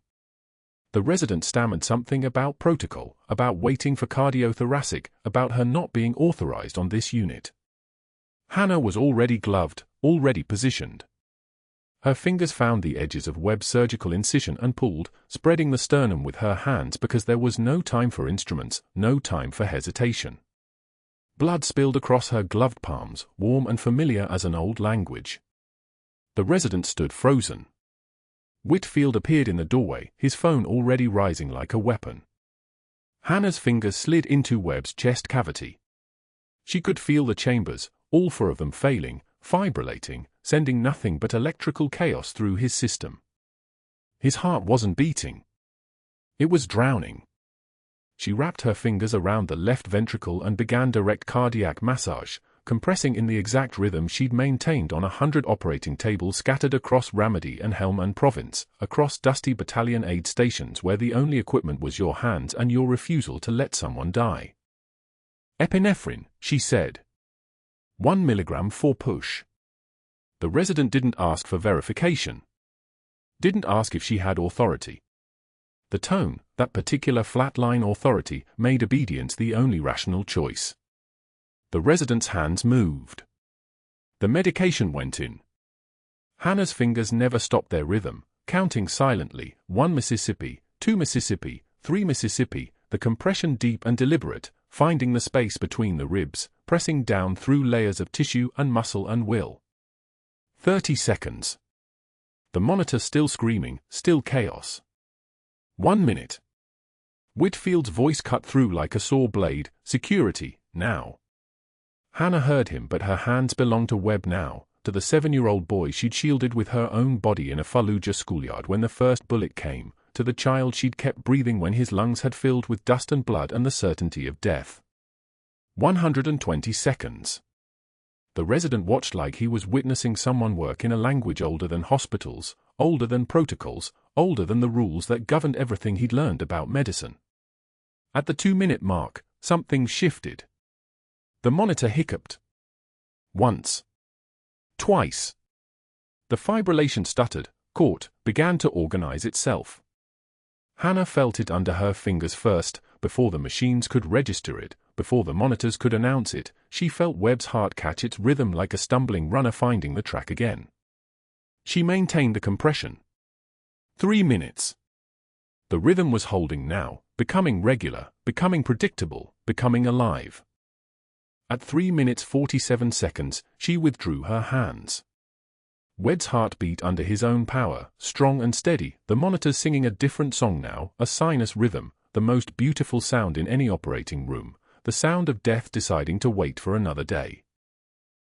The resident stammered something about protocol, about waiting for cardiothoracic, about her not being authorized on this unit. Hannah was already gloved, already positioned. Her fingers found the edges of Webb's surgical incision and pulled, spreading the sternum with her hands because there was no time for instruments, no time for hesitation. Blood spilled across her gloved palms, warm and familiar as an old language. The resident stood frozen. Whitfield appeared in the doorway, his phone already rising like a weapon. Hannah's fingers slid into Webb's chest cavity. She could feel the chambers, all 4 of them failing, fibrillating, sending nothing but electrical chaos through his system. His heart wasn't beating. It was drowning. She wrapped her fingers around the left ventricle and began direct cardiac massage, compressing in the exact rhythm she'd maintained on 100 operating tables scattered across Ramadi and Helmand province, across dusty battalion aid stations where the only equipment was your hands and your refusal to let someone die. "Epinephrine," she said. 1 milligram for push. The resident didn't ask for verification. Didn't ask if she had authority. The tone, that particular flatline authority, made obedience the only rational choice. The resident's hands moved. The medication went in. Hannah's fingers never stopped their rhythm, counting silently, 1 Mississippi, 2 Mississippi, 3 Mississippi, the compression deep and deliberate, finding the space between the ribs, pressing down through layers of tissue and muscle and will. 30 seconds. The monitor still screaming, still chaos. 1 minute. Whitfield's voice cut through like a saw blade, "Security, now." Hannah heard him, but her hands belonged to Webb now, to the 7-year-old boy she'd shielded with her own body in a Fallujah schoolyard when the first bullet came, to the child she'd kept breathing when his lungs had filled with dust and blood and the certainty of death. 120 seconds. The resident watched like he was witnessing someone work in a language older than hospitals, older than protocols, older than the rules that governed everything he'd learned about medicine. At the 2-minute mark, something shifted. The monitor hiccuped. Once. Twice. The fibrillation stuttered, caught, began to organize itself. Hannah felt it under her fingers first, before the machines could register it, before the monitors could announce it. She felt Webb's heart catch its rhythm like a stumbling runner finding the track again. She maintained the compression. 3 minutes. The rhythm was holding now, becoming regular, becoming predictable, becoming alive. At 3 minutes 47 seconds, she withdrew her hands. Webb's heart beat under his own power, strong and steady, the monitors singing a different song now, a sinus rhythm, the most beautiful sound in any operating room, the sound of death deciding to wait for another day.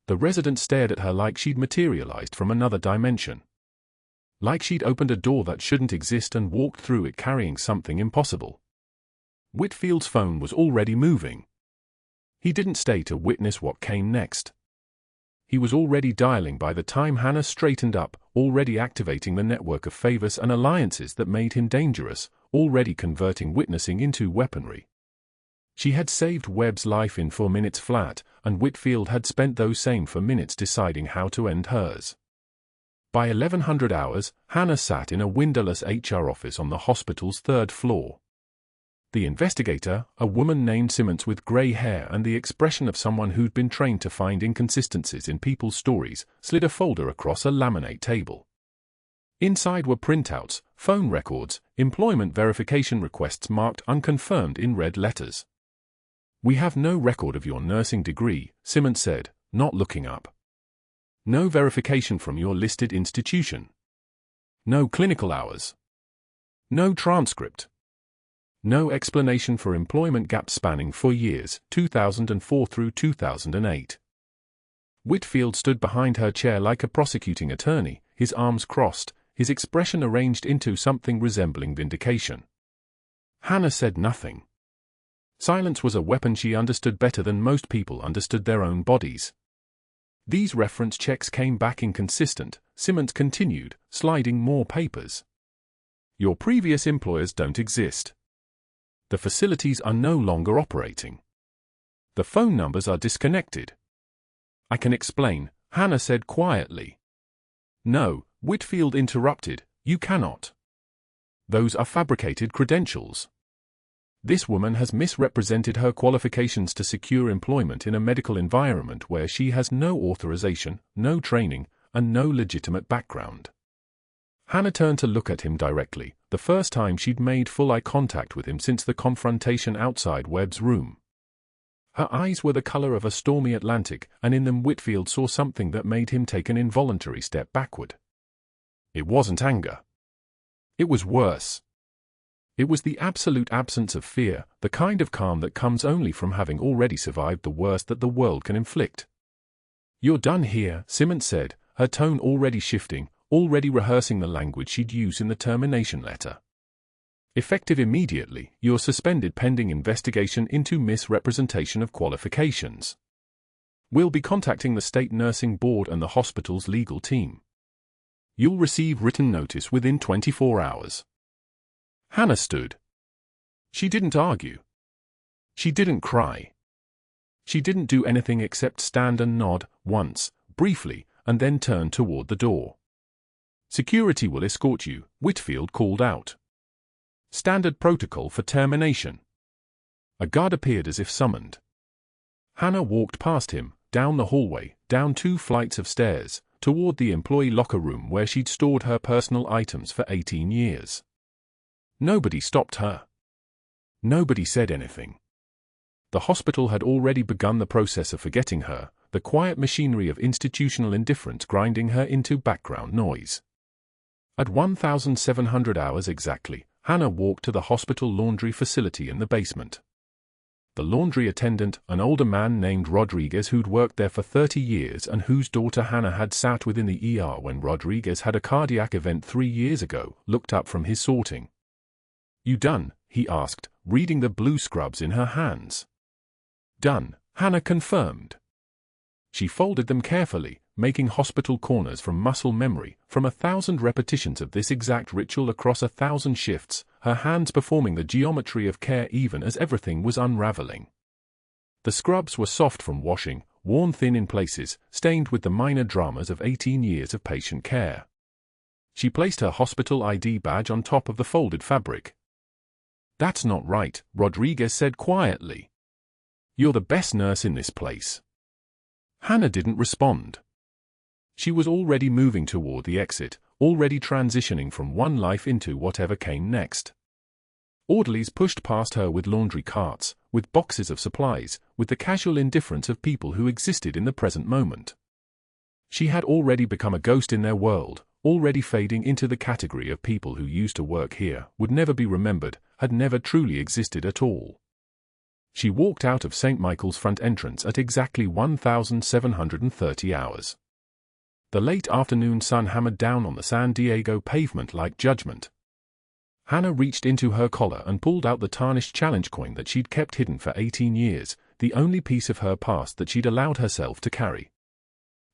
The resident stared at her like she'd materialized from another dimension. Like she'd opened a door that shouldn't exist and walked through it carrying something impossible. Whitfield's phone was already moving. He didn't stay to witness what came next. He was already dialing by the time Hannah straightened up, already activating the network of favors and alliances that made him dangerous, already converting witnessing into weaponry. She had saved Webb's life in 4 minutes flat, and Whitfield had spent those same 4 minutes deciding how to end hers. By 1100 hours, Hannah sat in a windowless HR office on the hospital's 3rd floor. The investigator, a woman named Simmons with grey hair and the expression of someone who'd been trained to find inconsistencies in people's stories, slid a folder across a laminate table. Inside were printouts, phone records, employment verification requests marked unconfirmed in red letters. "We have no record of your nursing degree," Simmons said, not looking up. "No verification from your listed institution. No clinical hours. No transcript. No explanation for employment gaps spanning 4 years, 2004 through 2008. Whitfield stood behind her chair like a prosecuting attorney, his arms crossed, his expression arranged into something resembling vindication. Hannah said nothing. Silence was a weapon she understood better than most people understood their own bodies. These reference checks came back inconsistent, Simmons continued, sliding more papers. "Your previous employers don't exist. The facilities are no longer operating. The phone numbers are disconnected." "I can explain," Hannah said quietly. "No," Whitfield interrupted, "you cannot. Those are fabricated credentials. This woman has misrepresented her qualifications to secure employment in a medical environment where she has no authorization, no training, and no legitimate background." Hannah turned to look at him directly, the first time she'd made full eye contact with him since the confrontation outside Webb's room. Her eyes were the color of a stormy Atlantic, and in them Whitfield saw something that made him take an involuntary step backward. It wasn't anger. It was worse. It was the absolute absence of fear, the kind of calm that comes only from having already survived the worst that the world can inflict. "You're done here," Simmons said, her tone already shifting, already rehearsing the language she'd use in the termination letter. "Effective immediately, you're suspended pending investigation into misrepresentation of qualifications. We'll be contacting the state nursing board and the hospital's legal team. You'll receive written notice within 24 hours. Hannah stood. She didn't argue. She didn't cry. She didn't do anything except stand and nod, once, briefly, and then turn toward the door. "Security will escort you," Whitfield called out. "Standard protocol for termination." A guard appeared as if summoned. Hannah walked past him, down the hallway, down 2 flights of stairs, toward the employee locker room where she'd stored her personal items for 18 years. Nobody stopped her. Nobody said anything. The hospital had already begun the process of forgetting her, the quiet machinery of institutional indifference grinding her into background noise. At 1,700 hours exactly, Hannah walked to the hospital laundry facility in the basement. The laundry attendant, an older man named Rodriguez who'd worked there for 30 years and whose daughter Hannah had sat within the ER when Rodriguez had a cardiac event 3 years ago, looked up from his sorting. "You done?" he asked, reading the blue scrubs in her hands. "Done," Hannah confirmed. She folded them carefully, making hospital corners from muscle memory, from 1,000 repetitions of this exact ritual across 1,000 shifts, her hands performing the geometry of care even as everything was unraveling. The scrubs were soft from washing, worn thin in places, stained with the minor dramas of 18 years of patient care. She placed her hospital ID badge on top of the folded fabric. "That's not right," Rodriguez said quietly. "You're the best nurse in this place." Hannah didn't respond. She was already moving toward the exit, already transitioning from one life into whatever came next. Orderlies pushed past her with laundry carts, with boxes of supplies, with the casual indifference of people who existed in the present moment. She had already become a ghost in their world, already fading into the category of people who used to work here, would never be remembered, had never truly existed at all. She walked out of St. Michael's front entrance at exactly 1730 hours. The late afternoon sun hammered down on the San Diego pavement like judgment. Hannah reached into her collar and pulled out the tarnished challenge coin that she'd kept hidden for 18 years, the only piece of her past that she'd allowed herself to carry.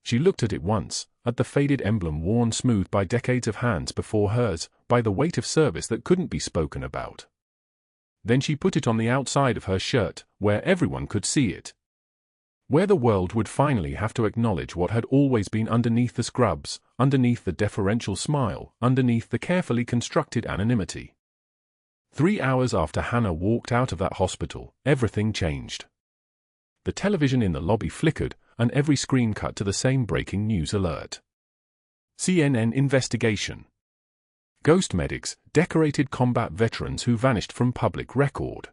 She looked at it once, at the faded emblem worn smooth by decades of hands before hers, by the weight of service that couldn't be spoken about. Then she put it on the outside of her shirt, where everyone could see it. Where the world would finally have to acknowledge what had always been underneath the scrubs, underneath the deferential smile, underneath the carefully constructed anonymity. 3 hours after Hannah walked out of that hospital, everything changed. The television in the lobby flickered, and every screen cut to the same breaking news alert. CNN investigation. Ghost medics, decorated combat veterans who vanished from public record.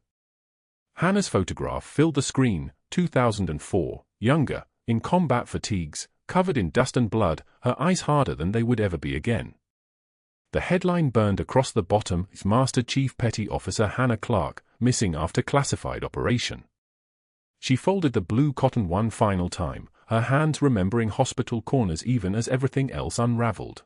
Hannah's photograph filled the screen, 2004, younger, in combat fatigues, covered in dust and blood, her eyes harder than they would ever be again. The headline burned across the bottom, Master Chief Petty Officer Hannah Clarke, missing after classified operation. She folded the blue cotton one final time, her hands remembering hospital corners even as everything else unraveled.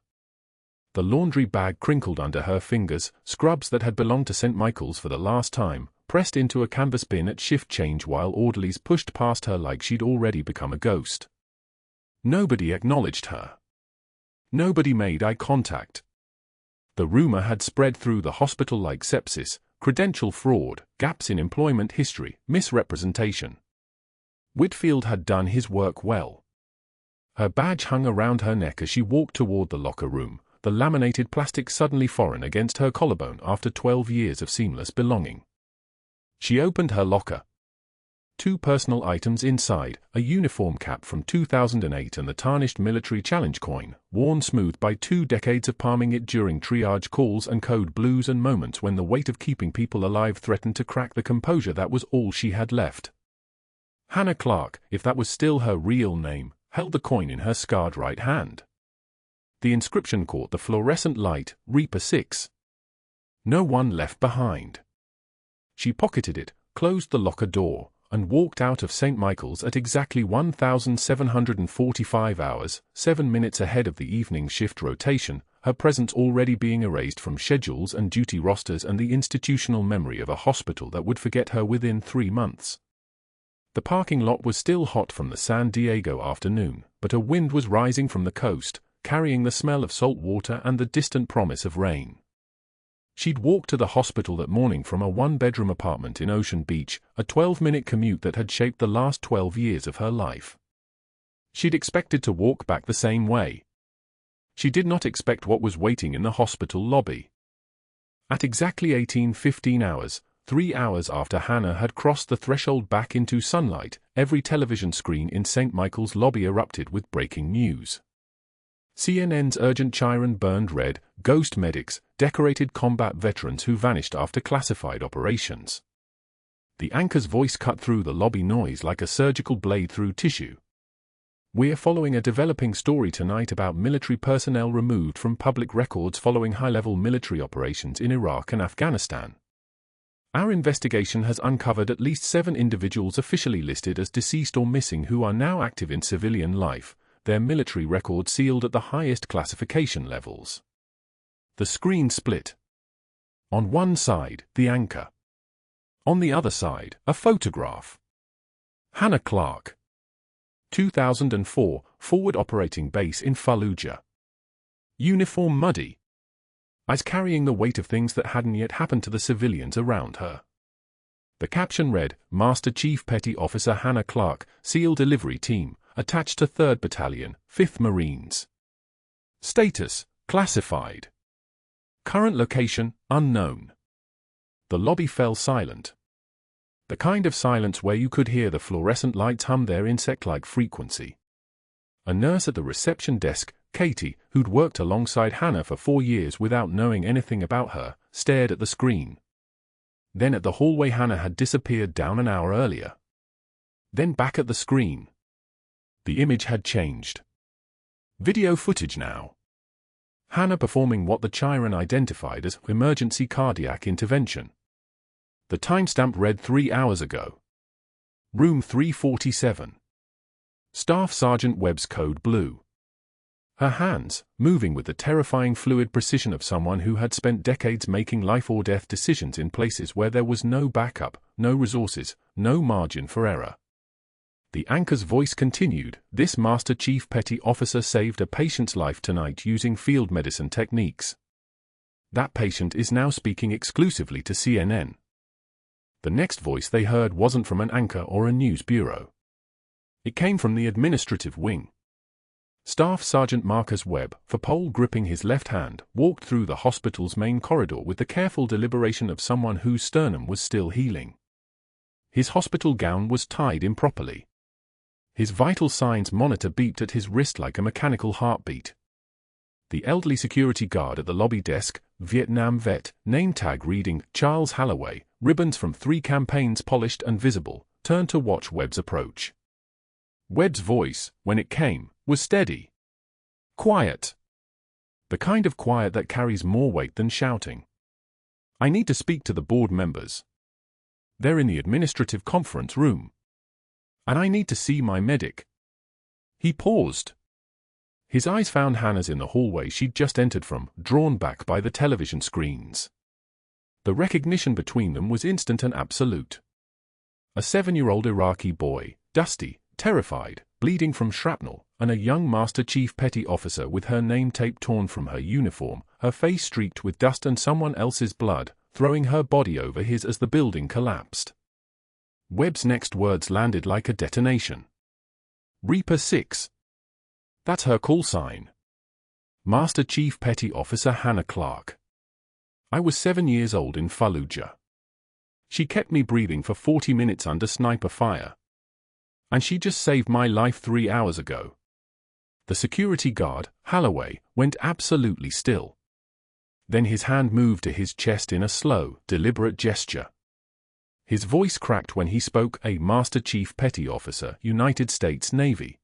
The laundry bag crinkled under her fingers, scrubs that had belonged to St. Michael's for the last time, pressed into a canvas bin at shift change while orderlies pushed past her like she'd already become a ghost. Nobody acknowledged her. Nobody made eye contact. The rumor had spread through the hospital like sepsis, credential fraud, gaps in employment history, misrepresentation. Whitfield had done his work well. Her badge hung around her neck as she walked toward the locker room, the laminated plastic suddenly foreign against her collarbone after 12 years of seamless belonging. She opened her locker. 2 personal items inside, a uniform cap from 2008 and the tarnished military challenge coin, worn smooth by 2 decades of palming it during triage calls and code blues and moments when the weight of keeping people alive threatened to crack the composure that was all she had left. Hannah Clarke, if that was still her real name, held the coin in her scarred right hand. The inscription caught the fluorescent light, Reaper 6. No one left behind. She pocketed it, closed the locker door, and walked out of St. Michael's at exactly 1745 hours, 7 minutes ahead of the evening shift rotation, her presence already being erased from schedules and duty rosters and the institutional memory of a hospital that would forget her within 3 months. The parking lot was still hot from the San Diego afternoon, but a wind was rising from the coast, carrying the smell of salt water and the distant promise of rain. She'd walked to the hospital that morning from a 1-bedroom apartment in Ocean Beach, a 12-minute commute that had shaped the last 12 years of her life. She'd expected to walk back the same way. She did not expect what was waiting in the hospital lobby. At exactly 18:15 hours, 3 hours after Hannah had crossed the threshold back into sunlight, every television screen in St. Michael's lobby erupted with breaking news. CNN's urgent chyron burned red, ghost medics, decorated combat veterans who vanished after classified operations. The anchor's voice cut through the lobby noise like a surgical blade through tissue. We're following a developing story tonight about military personnel removed from public records following high-level military operations in Iraq and Afghanistan. Our investigation has uncovered at least 7 individuals officially listed as deceased or missing who are now active in civilian life, their military records sealed at the highest classification levels. The screen split. On one side, the anchor. On the other side, a photograph. Hannah Clarke. 2004, Forward Operating Base in Fallujah. Uniform muddy. Eyes carrying the weight of things that hadn't yet happened to the civilians around her. The caption read, Master Chief Petty Officer Hannah Clarke, SEAL Delivery Team, attached to 3rd Battalion, 5th Marines. Status, classified. Current location, unknown. The lobby fell silent. The kind of silence where you could hear the fluorescent lights hum their insect-like frequency. A nurse at the reception desk, Katie, who'd worked alongside Hannah for 4 years without knowing anything about her, stared at the screen. Then at the hallway Hannah had disappeared down an hour earlier. Then back at the screen. The image had changed. Video footage now. Hannah performing what the Chiron identified as emergency cardiac intervention. The timestamp read 3 hours ago. Room 347. Staff Sergeant Webb's code blue. Her hands, moving with the terrifying fluid precision of someone who had spent decades making life-or-death decisions in places where there was no backup, no resources, no margin for error. The anchor's voice continued, "This Master Chief Petty Officer saved a patient's life tonight using field medicine techniques. That patient is now speaking exclusively to CNN." The next voice they heard wasn't from an anchor or a news bureau. It came from the administrative wing. Staff Sergeant Marcus Webb, for pole gripping his left hand, walked through the hospital's main corridor with the careful deliberation of someone whose sternum was still healing. His hospital gown was tied improperly. His vital signs monitor beeped at his wrist like a mechanical heartbeat. The elderly security guard at the lobby desk, Vietnam vet, name tag reading, Charles Halloway, ribbons from 3 campaigns polished and visible, turned to watch Webb's approach. Webb's voice, when it came, was steady. Quiet. The kind of quiet that carries more weight than shouting. "I need to speak to the board members. They're in the administrative conference room. And I need to see my medic." He paused. His eyes found Hannah's in the hallway she'd just entered from, drawn back by the television screens. The recognition between them was instant and absolute. A 7-year-old Iraqi boy, dusty, terrified, bleeding from shrapnel, and a young Master Chief Petty Officer with her name tape torn from her uniform, her face streaked with dust and someone else's blood, throwing her body over his as the building collapsed. Webb's next words landed like a detonation. "Reaper 6. That's her call sign. Master Chief Petty Officer Hannah Clarke. I was 7 years old in Fallujah. She kept me breathing for 40 minutes under sniper fire. And she just saved my life 3 hours ago." The security guard, Halloway, went absolutely still. Then his hand moved to his chest in a slow, deliberate gesture. His voice cracked when he spoke, "A Master Chief Petty Officer, United States Navy."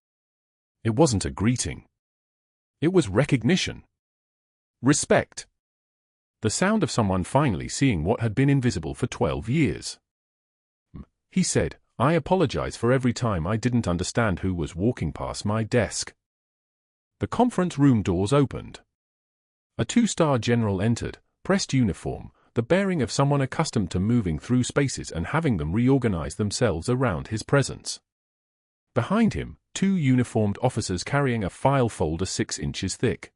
It wasn't a greeting. It was recognition. Respect. The sound of someone finally seeing what had been invisible for 12 years. He said, "I apologize for every time I didn't understand who was walking past my desk." The conference room doors opened. A 2-star general entered, pressed uniform, the bearing of someone accustomed to moving through spaces and having them reorganize themselves around his presence. Behind him, 2 uniformed officers carrying a file folder 6 inches thick.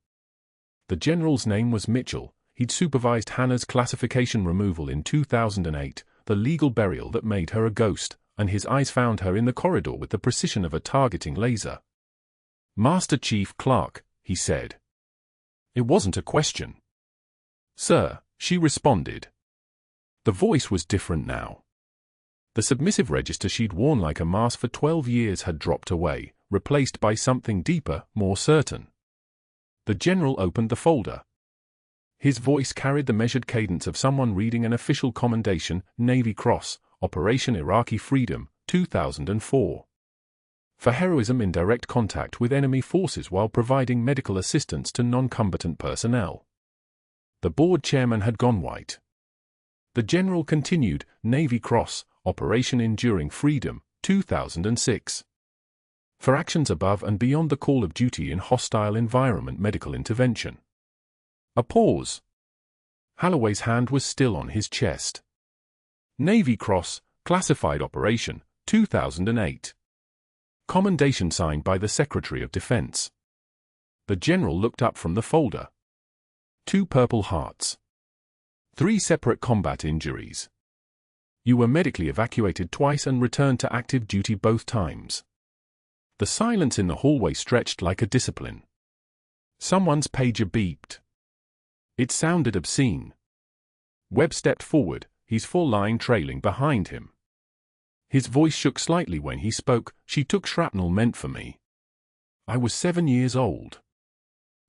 The general's name was Mitchell. He'd supervised Hannah's classification removal in 2008, the legal burial that made her a ghost, and his eyes found her in the corridor with the precision of a targeting laser. "Master Chief Clarke," he said. It wasn't a question. "Sir," she responded. The voice was different now. The submissive register she'd worn like a mask for 12 years had dropped away, replaced by something deeper, more certain. The general opened the folder. His voice carried the measured cadence of someone reading an official commendation, Navy Cross, Operation Iraqi Freedom, 2004. For heroism in direct contact with enemy forces while providing medical assistance to non-combatant personnel. The board chairman had gone white. The general continued, Navy Cross, Operation Enduring Freedom, 2006. For actions above and beyond the call of duty in hostile environment medical intervention. A pause. Halloway's hand was still on his chest. Navy Cross, Classified Operation, 2008. Commendation signed by the Secretary of Defense. The general looked up from the folder. 2 Purple Hearts. 3 separate combat injuries. You were medically evacuated twice and returned to active duty both times. The silence in the hallway stretched like a discipline. Someone's pager beeped. It sounded obscene. Webb stepped forward, his full line trailing behind him. His voice shook slightly when he spoke. "She took shrapnel meant for me. I was 7 years old.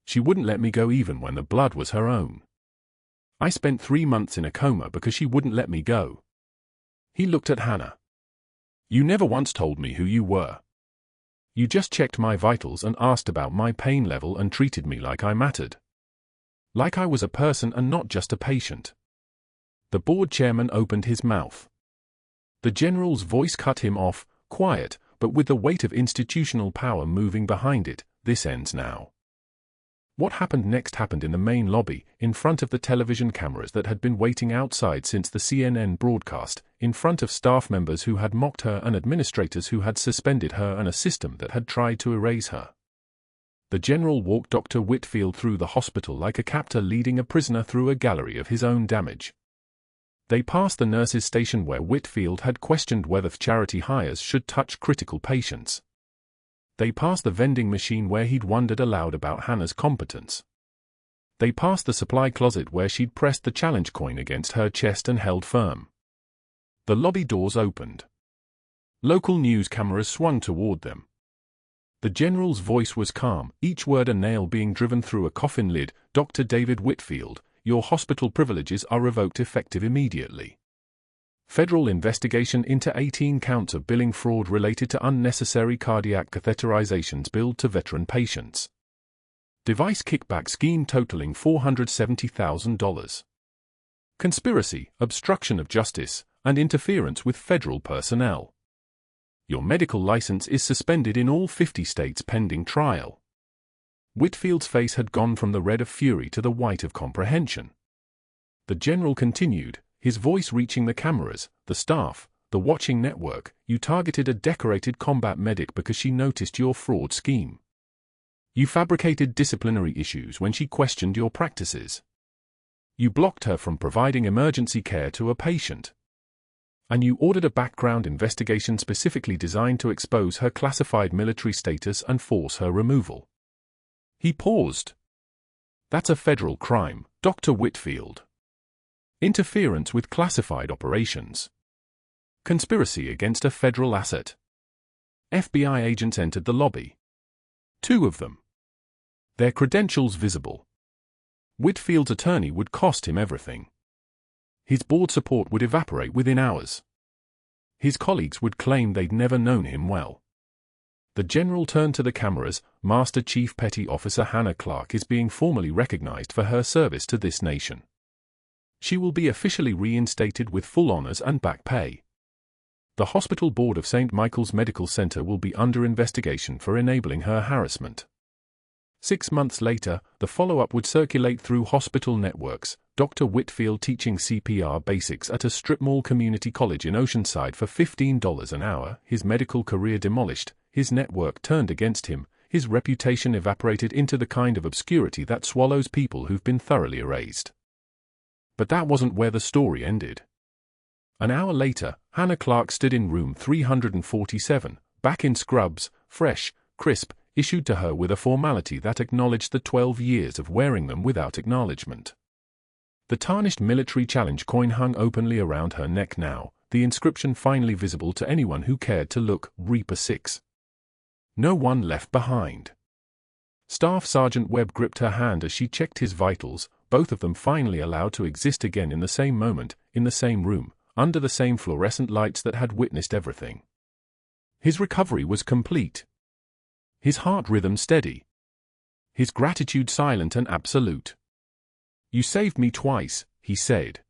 She wouldn't let me go even when the blood was her own. I spent 3 months in a coma because she wouldn't let me go." He looked at Hannah. "You never once told me who you were. You just checked my vitals and asked about my pain level and treated me like I mattered. Like I was a person and not just a patient. The board chairman opened his mouth. The general's voice cut him off, quiet, but with the weight of institutional power moving behind it. This ends now. What happened next happened in the main lobby, in front of the television cameras that had been waiting outside since the CNN broadcast, in front of staff members who had mocked her and administrators who had suspended her and a system that had tried to erase her. The general walked Dr. Whitfield through the hospital like a captor leading a prisoner through a gallery of his own damage. They passed the nurses' station where Whitfield had questioned whether charity hires should touch critical patients. They passed the vending machine where he'd wondered aloud about Hannah's competence. They passed the supply closet where she'd pressed the challenge coin against her chest and held firm. The lobby doors opened. Local news cameras swung toward them. The general's voice was calm, each word a nail being driven through a coffin lid. Dr. David Whitfield, your hospital privileges are revoked effective immediately. Federal investigation into 18 counts of billing fraud related to unnecessary cardiac catheterizations billed to veteran patients. Device kickback scheme totaling $470,000. Conspiracy, obstruction of justice, and interference with federal personnel. Your medical license is suspended in all 50 states pending trial. Whitfield's face had gone from the red of fury to the white of comprehension. The general continued, his voice reaching the cameras, the staff, the watching network. You targeted a decorated combat medic because she noticed your fraud scheme. You fabricated disciplinary issues when she questioned your practices. You blocked her from providing emergency care to a patient. And you ordered a background investigation specifically designed to expose her classified military status and force her removal. He paused. That's a federal crime, Dr. Whitfield. Interference with classified operations. Conspiracy against a federal asset. FBI agents entered the lobby. 2 of them. Their credentials visible. Whitfield's attorney would cost him everything. His board support would evaporate within hours. His colleagues would claim they'd never known him well. The general turned to the cameras. Master Chief Petty Officer Hannah Clarke is being formally recognized for her service to this nation. She will be officially reinstated with full honors and back pay. The hospital board of St. Michael's Medical Center will be under investigation for enabling her harassment. 6 months later, the follow-up would circulate through hospital networks. Dr. Whitfield teaching CPR basics at a strip mall community college in Oceanside for $15 an hour, his medical career demolished, his network turned against him, his reputation evaporated into the kind of obscurity that swallows people who've been thoroughly erased. But that wasn't where the story ended. An hour later, Hannah Clarke stood in room 347, back in scrubs, fresh, crisp, issued to her with a formality that acknowledged the 12 years of wearing them without acknowledgement. The tarnished military challenge coin hung openly around her neck now, the inscription finally visible to anyone who cared to look. Reaper 6. No one left behind. Staff Sergeant Webb gripped her hand as she checked his vitals, both of them finally allowed to exist again in the same moment, in the same room, under the same fluorescent lights that had witnessed everything. His recovery was complete. His heart rhythm steady. His gratitude silent and absolute. You saved me twice, he said.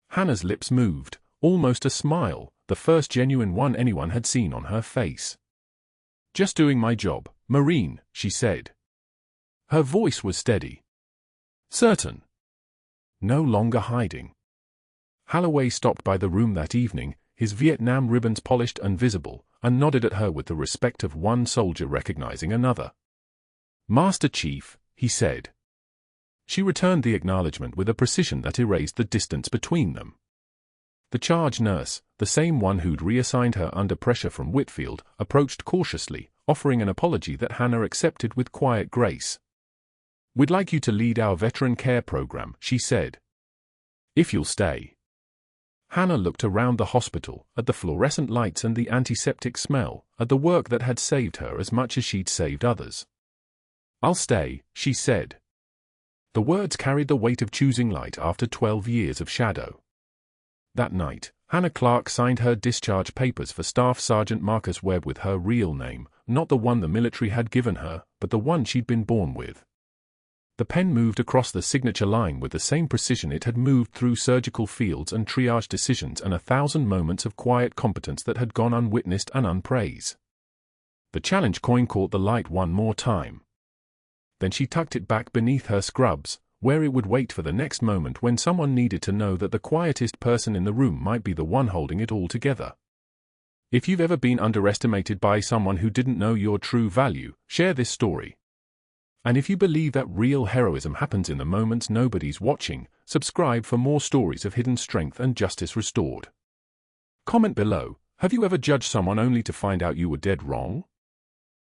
Hannah's lips moved, almost a smile, the first genuine one anyone had seen on her face. Just doing my job, Marine, she said. Her voice was steady. Certain. No longer hiding. Holloway stopped by the room that evening, his Vietnam ribbons polished and visible, and nodded at her with the respect of one soldier recognizing another. Master Chief, he said. She returned the acknowledgement with a precision that erased the distance between them. The charge nurse, the same one who'd reassigned her under pressure from Whitfield, approached cautiously, offering an apology that Hannah accepted with quiet grace. We'd like you to lead our veteran care program, she said. If you'll stay. Hannah looked around the hospital, at the fluorescent lights and the antiseptic smell, at the work that had saved her as much as she'd saved others. I'll stay, she said. The words carried the weight of choosing light after 12 years of shadow. That night, Hannah Clarke signed her discharge papers for Staff Sergeant Marcus Webb with her real name, not the one the military had given her, but the one she'd been born with. The pen moved across the signature line with the same precision it had moved through surgical fields and triage decisions and 1,000 moments of quiet competence that had gone unwitnessed and unpraised. The challenge coin caught the light one more time. Then she tucked it back beneath her scrubs, where it would wait for the next moment when someone needed to know that the quietest person in the room might be the one holding it all together. If you've ever been underestimated by someone who didn't know your true value, share this story. And if you believe that real heroism happens in the moments nobody's watching, subscribe for more stories of hidden strength and justice restored. Comment below, have you ever judged someone only to find out you were dead wrong?